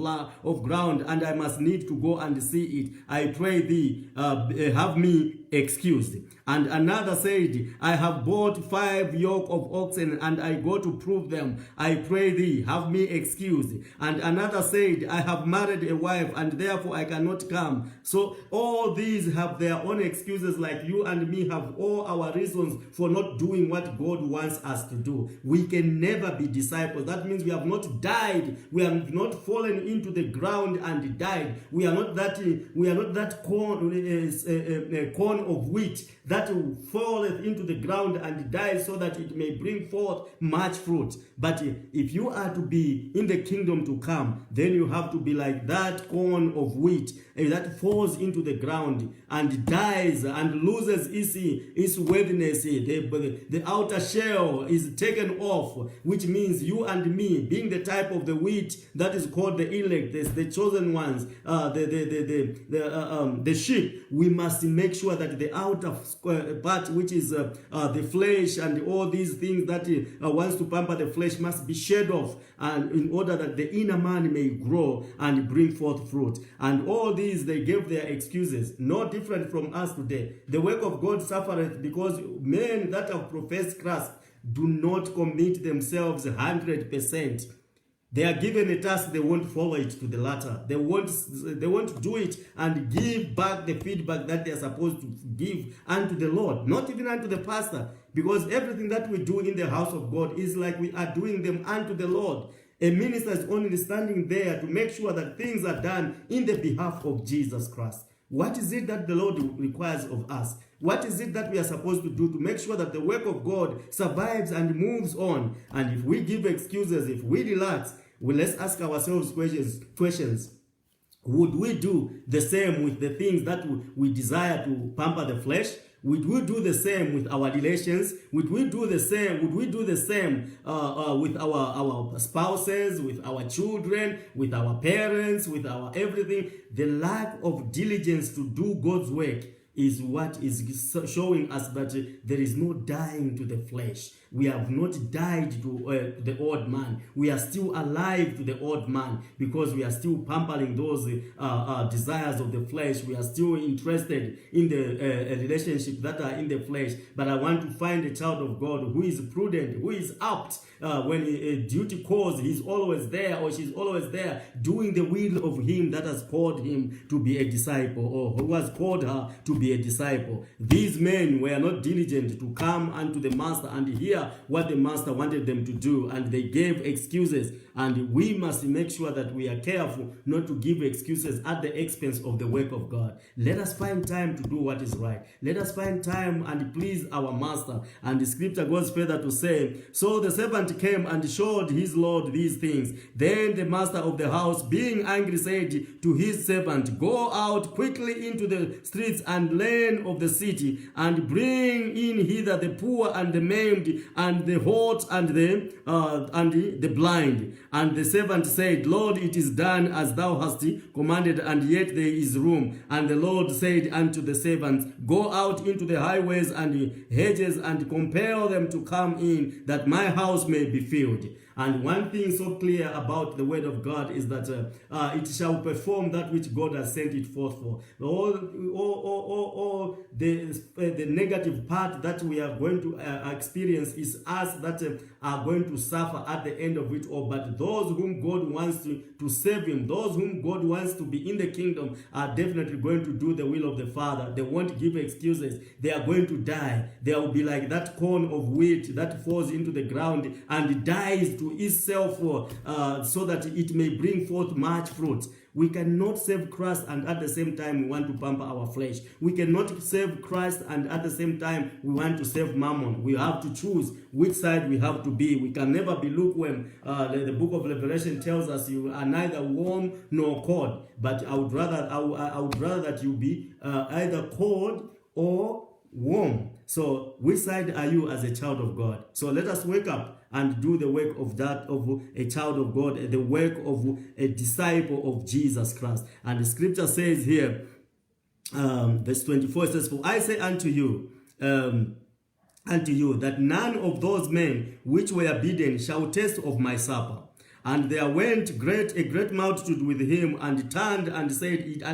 ground, and I must need to go and see it. I pray thee, have me excused. And another said, I have bought 5 yoke of oxen, and I go to prove them. I pray thee, have me excused. And another said, I have married a wife, and therefore I cannot come. So all these have their own excuses, like you and me have all our reasons for not doing what God wants us to do. We can never be disciples. That means we have not died. We have not fallen into the ground and died. We are not that corn of wheat that falleth into the ground and dies, so that it may bring forth much fruit. But if you are to be in the kingdom to come, then you have to be like that corn of wheat that falls into the ground and dies and loses its worthiness. The outer shell is taken off, which means you and me, being the type of the wheat that is called the elect, the chosen ones, the sheep, we must make sure that the outer part, which is the flesh and all these things that wants to pamper the flesh, must be shed off, and in order that the inner man may grow and bring forth fruit. And all these, they gave their excuses, no different from us today. The work of God suffereth because men that have professed Christ do not commit themselves 100%. They are given a task, they won't follow it to the latter. They won't do it and give back the feedback that they are supposed to give unto the Lord, not even unto the pastor, because everything that we do in the house of God is like we are doing them unto the Lord. A minister is only standing there to make sure that things are done in the behalf of Jesus Christ. What is it that the Lord requires of us? What is it that we are supposed to do to make sure that the work of God survives and moves on? And if we give excuses, if we relax, let's ask ourselves questions. Would we do the same with the things that we desire to pamper the flesh? Would we do the same with our relations? Would we do the same? Would we do the same with our spouses, with our children, with our parents, with our everything? The lack of diligence to do God's work is what is showing us that there is no dying to the flesh. We have not died to the old man. We are still alive to the old man because we are still pampering those desires of the flesh. We are still interested in the relationships that are in the flesh. But I want to find a child of God who is prudent, who is apt when a duty calls. He's always there, or she's always there doing the will of him that has called him to be a disciple, or who has called her to be a disciple. These men were not diligent to come unto the master and hear what the master wanted them to do, and they gave excuses. And we must make sure that we are careful not to give excuses at the expense of the work of God. Let us find time to do what is right. Let us find time and please our master. And the scripture goes further to say, so the servant came and showed his lord these things. Then the master of the house, being angry, said to his servant, go out quickly into the streets and lane of the city, and bring in hither the poor and the maimed and the halt and the blind. And the servant said, Lord, it is done as thou hast commanded, and yet there is room. And the Lord said unto the servants, go out into the highways and hedges, and compel them to come in, that my house may be filled. And one thing so clear about the word of God is that it shall perform that which God has sent it forth for. All the negative part that we are going to experience is us that are going to suffer at the end of it all. But those whom God wants to save him, those whom God wants to be in the kingdom, are definitely going to do the will of the Father. They won't give excuses. They are going to die. They will be like that corn of wheat that falls into the ground and dies to itself so that it may bring forth much fruit. We cannot save Christ and at the same time we want to pamper our flesh. We cannot save Christ and at the same time we want to save mammon. We have to choose which side we have to be. We can never be lukewarm. The book of Revelation tells us you are neither warm nor cold. But I would rather that you be either cold or warm. So which side are you as a child of God? So let us wake up and do the work of a child of God, the work of a disciple of Jesus Christ. And the scripture says here, verse 24, it says, for I say unto you that none of those men which were bidden shall taste of my supper. And there went a great multitude with him, and he turned and said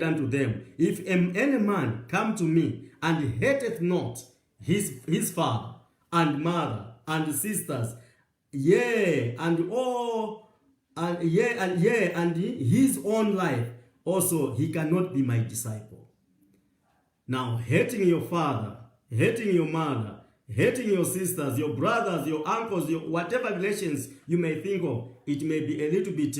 unto them, if any man come to me and hateth not his father and mother and sisters, and his own life, also he cannot be my disciple. Now, hating your father, hating your mother, hating your sisters, your brothers, your uncles, your whatever relations you may think of, it may be a little bit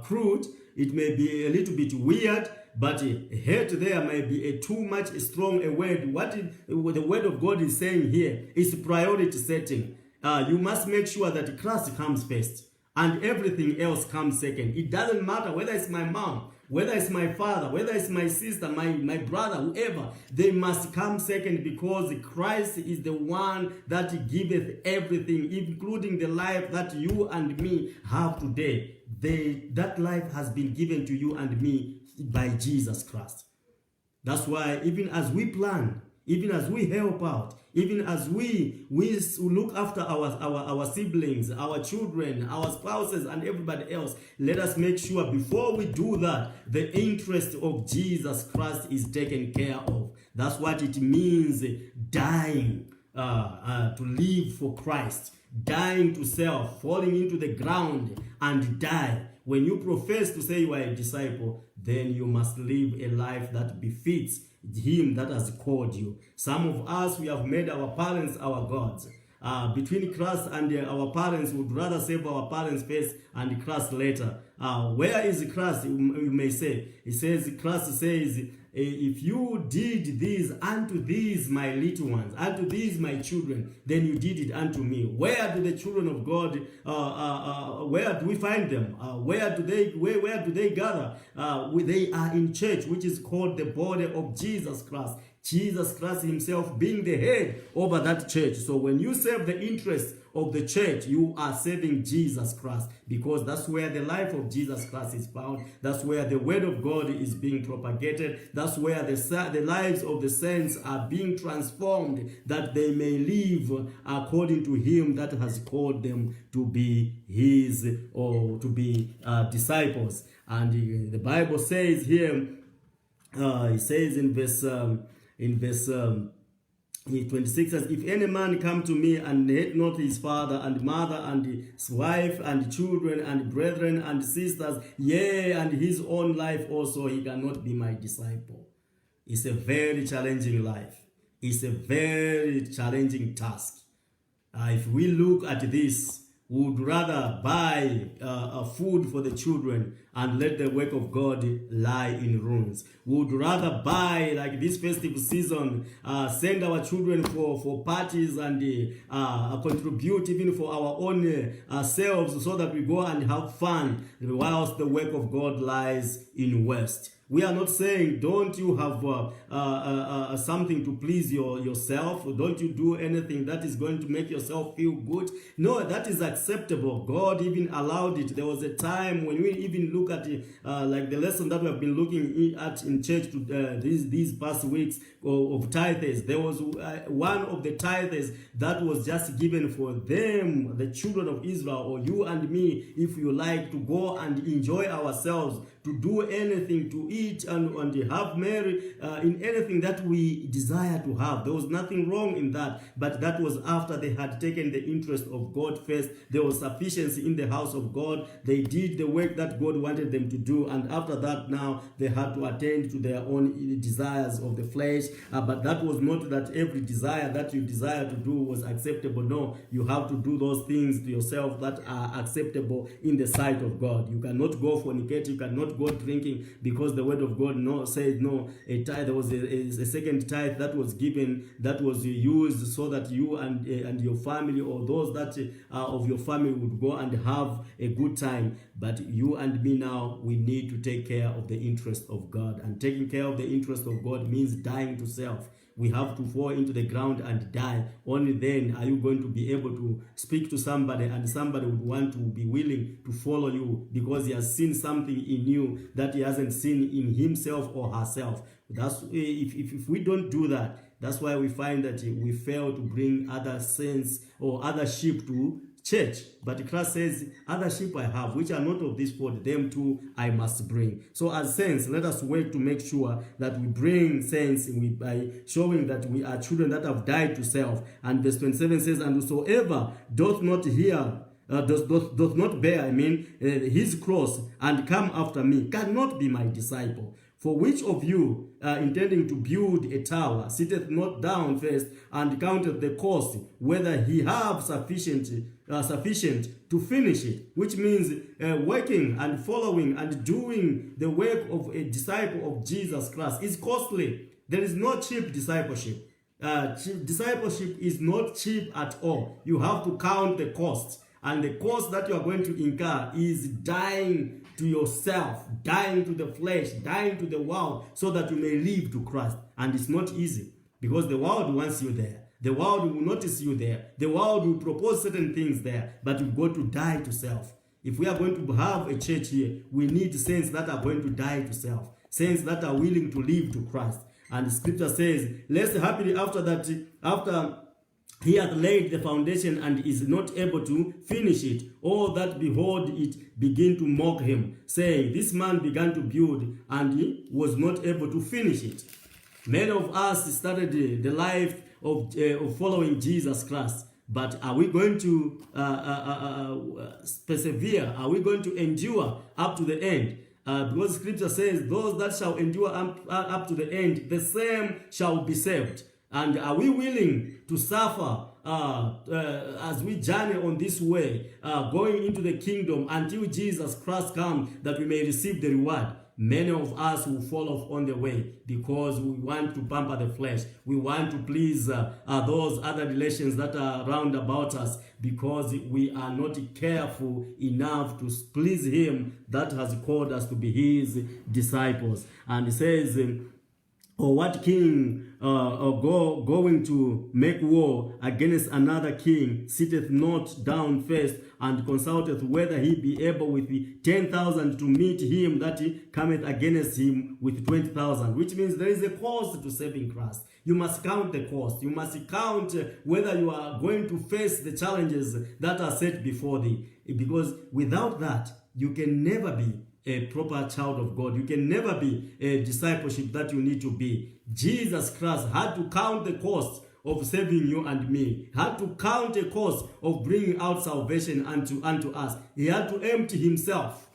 crude, it may be a little bit weird, but hate there may be a too much strong a word. What the word of God is saying here is priority setting. You must make sure that Christ comes first and everything else comes second. It doesn't matter whether it's my mom, whether it's my father, whether it's my sister, my brother, whoever, they must come second, because Christ is the one that giveth everything, including the life that you and me have today. That life has been given to you and me by Jesus Christ. That's why even as we plan, even as we help out, even as we look after our siblings, our children, our spouses, and everybody else, let us make sure before we do that, the interest of Jesus Christ is taken care of. That's what it means, dying to live for Christ, dying to self, falling into the ground and die. When you profess to say you are a disciple, then you must live a life that befits him that has called you. Some of us, we have made our parents our gods. Between Christ and our parents, we would rather save our parents first and Christ later. Where is Christ, you may say? It says, Christ says, if you did this unto these my little ones, unto these my children, then you did it unto me. Where do the children of God, where do we find them? Where do they gather? They are in church, which is called the body of Jesus Christ. Jesus Christ himself being the head over that church. So when you serve the interest of the church, you are serving Jesus Christ, because that's where the life of Jesus Christ is found. That's where the word of God is being propagated. That's where the lives of the saints are being transformed, that they may live according to him that has called them to be his, or to be disciples. And the Bible says here, it says in verse 26 says, if any man come to me and hate not his father and mother and his wife and children and brethren and sisters, yea, and his own life also, he cannot be my disciple. It's a very challenging life. It's a very challenging task. If we look at this, we would rather buy food for the children and let the work of God lie in ruins. We would rather buy, like this festive season, send our children for parties and contribute even for our own selves, so that we go and have fun, whilst the work of God lies in waste. We are not saying don't you have something to please yourself. Don't you do anything that is going to make yourself feel good. No, that is acceptable. God even allowed it. There was a time when we even look at like the lesson that we have been looking at in church these past weeks of tithes. There was one of the tithes that was just given for them, the children of Israel, or you and me, if you like, to go and enjoy ourselves, to do anything, to eat and have merry in anything that we desire to have. There was nothing wrong in that, but that was after they had taken the interest of God first. There was sufficiency in the house of God. They did the work that God wanted them to do, and after that, now they had to attend to their own desires of the flesh. But that was not that every desire that you desire to do was acceptable. No, you have to do those things to yourself that are acceptable in the sight of God. You cannot go fornicate, you cannot go drinking, because the word of God said no. A tithe, there was a second tithe that was given, that was used so that you and your family, or those that of your family, would go and have a good time. But you and me now, we need to take care of the interest of God, and taking care of the interest of God means dying to self. We have to fall into the ground and die. Only then are you going to be able to speak to somebody, and somebody would want to be willing to follow you, because he has seen something in you that he hasn't seen in himself or herself. That's if we don't do that, that's why we find that we fail to bring other saints or other sheep to church. But Christ says, other sheep I have, which are not of this fold, them too I must bring. So as saints, let us work to make sure that we bring saints by showing that we are children that have died to self. And verse 27 says, and whosoever doth not bear his cross and come after me cannot be my disciple. For which of you, intending to build a tower, sitteth not down first and counteth the cost, whether he have sufficient to finish it? Which means working and following and doing the work of a disciple of Jesus Christ is costly. There is no cheap discipleship. Discipleship is not cheap at all. You have to count the cost. And the cost that you are going to incur is dying to yourself, dying to the flesh, dying to the world, so that you may live to Christ. And it's not easy, because the world wants you there. The world will notice you there. The world will propose certain things there, but you've got to die to self. If we are going to have a church here, we need saints that are going to die to self, saints that are willing to live to Christ. And the scripture says, lest happily after he hath laid the foundation and is not able to finish it, all that behold it begin to mock him, saying, this man began to build and he was not able to finish it. Many of us started the life of following Jesus Christ, but are we going to persevere? Are we going to endure up to the end? Because scripture says, those that shall endure up to the end, the same shall be saved. And are we willing to suffer as we journey on this way, going into the kingdom until Jesus Christ comes, that we may receive the reward? many of us will fall off on the way because we want to pamper the flesh. We want to please those other relations that are round about us, because we are not careful enough to please him that has called us to be his disciples. And it says, or what king going to make war against another king sitteth not down first and consulteth whether he be able with 10,000 to meet him that cometh against him with 20,000? Which means there is a cost to saving Christ. You must count the cost. You must count whether you are going to face the challenges that are set before thee, because without that you can never be a proper child of God. You can never be a discipleship that you need to be. Jesus Christ had to count the cost of saving you and me. He had to count the cost of bringing out salvation unto us. He had to empty himself.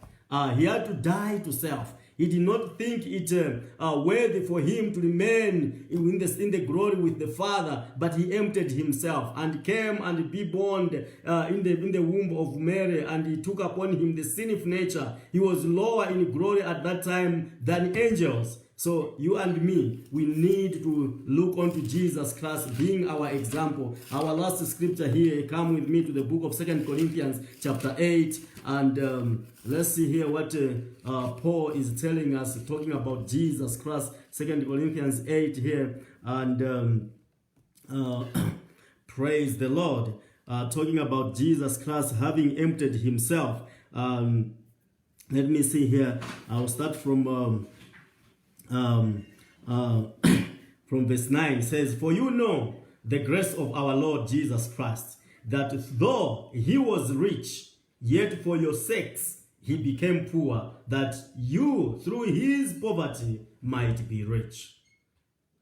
He had to die to self. He did not think it worthy for him to remain in the glory with the Father, but he emptied himself and came and be born in the womb of Mary, and he took upon him the sinful nature. He was lower in glory at that time than angels. So you and me, we need to look unto Jesus Christ being our example. Our last scripture here, come with me to the book of 2 Corinthians chapter 8. And let's see here what Paul is telling us, talking about Jesus Christ. 2 Corinthians 8 here. And praise the Lord. Talking about Jesus Christ having emptied himself. Let me see here. I'll start from verse 9. It says, "For you know the grace of our Lord Jesus Christ, that though he was rich, yet for your sakes he became poor, that you through his poverty might be rich."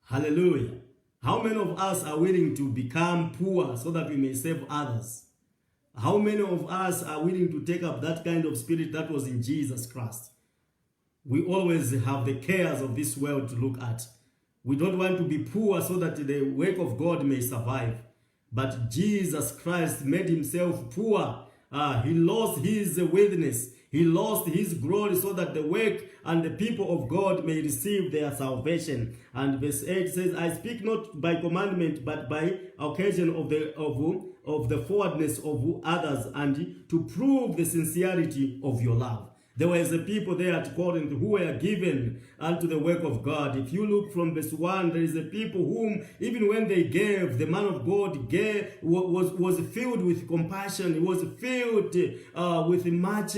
Hallelujah. How many of us are willing to become poor so that we may save others? How many of us are willing to take up that kind of spirit that was in Jesus Christ? We always have the cares of this world to look at. We don't want to be poor so that the work of God may survive. But Jesus Christ made himself poor. He lost his worthiness. He lost his glory so that the work and the people of God may receive their salvation. And verse 8 says, "I speak not by commandment, but by occasion of the forwardness of others, and to prove the sincerity of your love." There was a people there at Corinth who were given unto the work of God. If you look from verse 1, there is a people whom, even when they gave, the man of God was filled with compassion. He was filled with much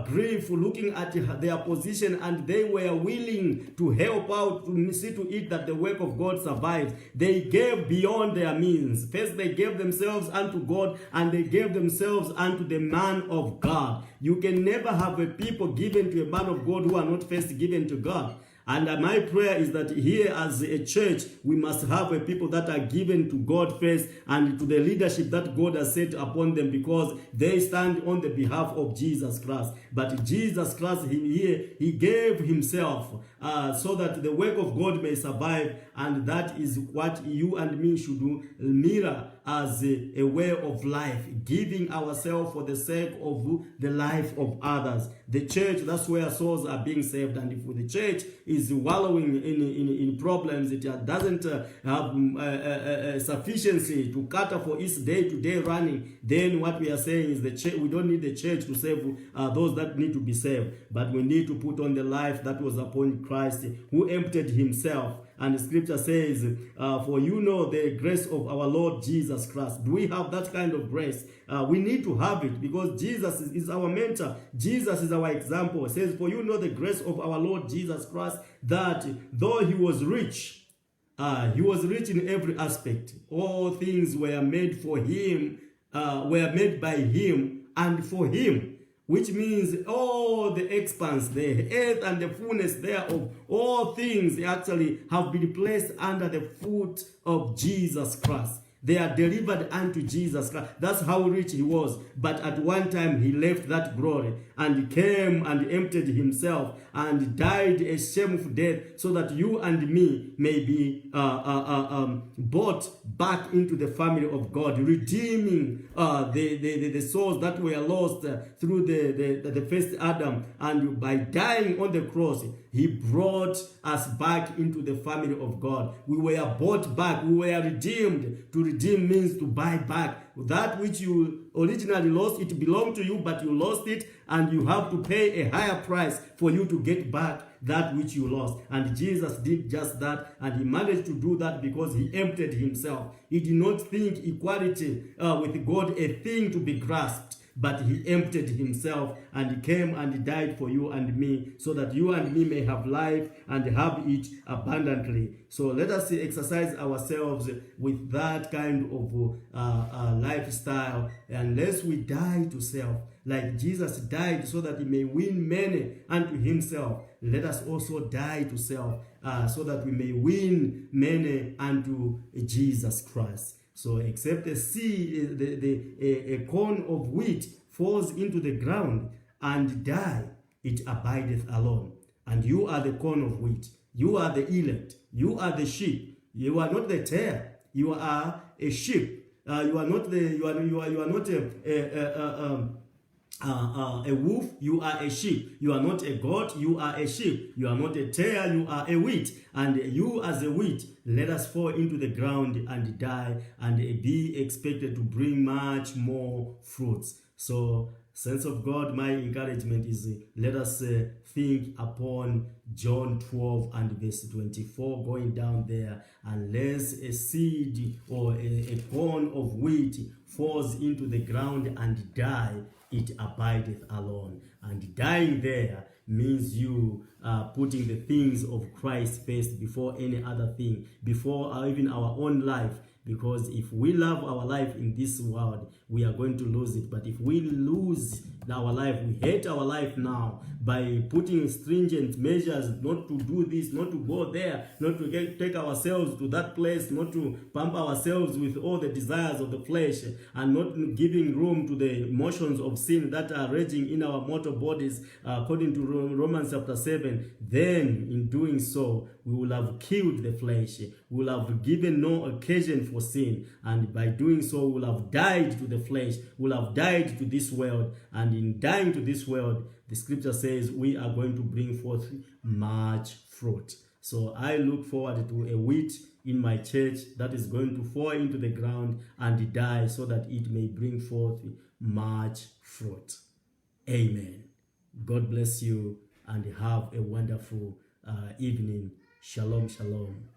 grief, looking at their position, and they were willing to help out, to see to it that the work of God survives. They gave beyond their means. First, they gave themselves unto God, and they gave themselves unto the man of God. You can never have a people given to a man of God who are not first given to God. And my prayer is that here as a church, we must have a people that are given to God first and to the leadership that God has set upon them, because they stand on the behalf of Jesus Christ. But Jesus Christ, he gave himself so that the work of God may survive. And that is what you and me should do, mirror as a way of life, giving ourselves for the sake of the life of others. The church, that's where souls are being saved. And if the church is wallowing in problems, it doesn't have sufficiency to cater for its day-to-day running, then what we are saying is the church, we don't need the church to save those that need to be saved, but we need to put on the life that was upon Christ, who emptied himself. And the scripture says, "For you know the grace of our Lord Jesus Christ." Do we have that kind of grace? We need to have it, because Jesus is our mentor. Jesus is our example. It says, "For you know the grace of our Lord Jesus Christ, that though he was rich in every aspect. All things were made for him, were made by him and for him." Which means all the expanse, the earth and the fullness thereof, all things actually have been placed under the foot of Jesus Christ. They are delivered unto Jesus Christ. That's how rich he was. But at one time he left that glory. and came and emptied himself and died a shameful death, so that you and me may be brought back into the family of God, redeeming the souls that were lost through the first Adam. And by dying on the cross, he brought us back into the family of God. We were bought back. We were redeemed. To redeem means to buy back. That which you originally lost, it belonged to you, but you lost it, and you have to pay a higher price for you to get back that which you lost. And Jesus did just that, and he managed to do that because he emptied himself. He did not think equality with God a thing to be grasped, but he emptied himself, and he came and he died for you and me, so that you and me may have life and have it abundantly. So let us exercise ourselves with that kind of lifestyle, unless we die to self, like Jesus died so that he may win many unto himself. Let us also die to self, so that we may win many unto Jesus Christ. So except a seed, a corn of wheat falls into the ground and die, it abideth alone. And you are the corn of wheat. You are the elect. You are the sheep. You are not the tare. You are a sheep. You are not a wolf. You are a sheep. You are not a goat. You are a sheep. You are not a tare. You are a wheat. And you as a wheat, let us fall into the ground and die, and be expected to bring much more fruits. So, sense of God, my encouragement is, let us think upon John 12 and verse 24, going down there. Unless a seed or a corn of wheat falls into the ground and die, it abideth alone. And dying there means you putting the things of Christ first before any other thing, before even our own life. Because if we love our life in this world, we are going to lose it. But if we lose our life, we hate our life now by putting stringent measures not to do this, not to go there, not to take ourselves to that place, not to pump ourselves with all the desires of the flesh, and not giving room to the emotions of sin that are raging in our mortal bodies, according to Romans chapter 7, then in doing so, we will have killed the flesh. We will have given no occasion for sin. And by doing so, we will have died to the flesh. We will have died to this world. And in dying to this world, the scripture says we are going to bring forth much fruit. So I look forward to a wheat in my church that is going to fall into the ground and die, so that it may bring forth much fruit. Amen. God bless you and have a wonderful evening. Shalom, shalom.